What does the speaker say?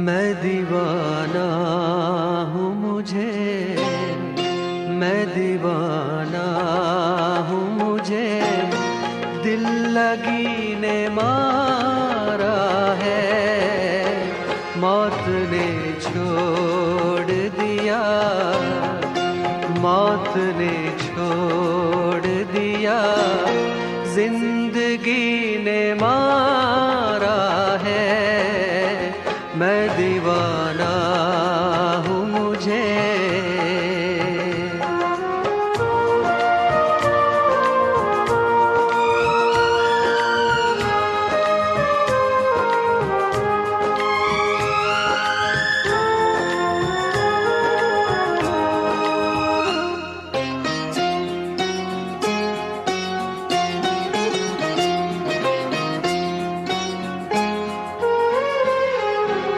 मैं दीवाना हूँ मैं दीवाना हूँ दिल लगी ने मारा है, मौत ने छोड़ दिया, मौत ने छोड़ दिया, जिंदगी ने मारा है। मैं दीवाना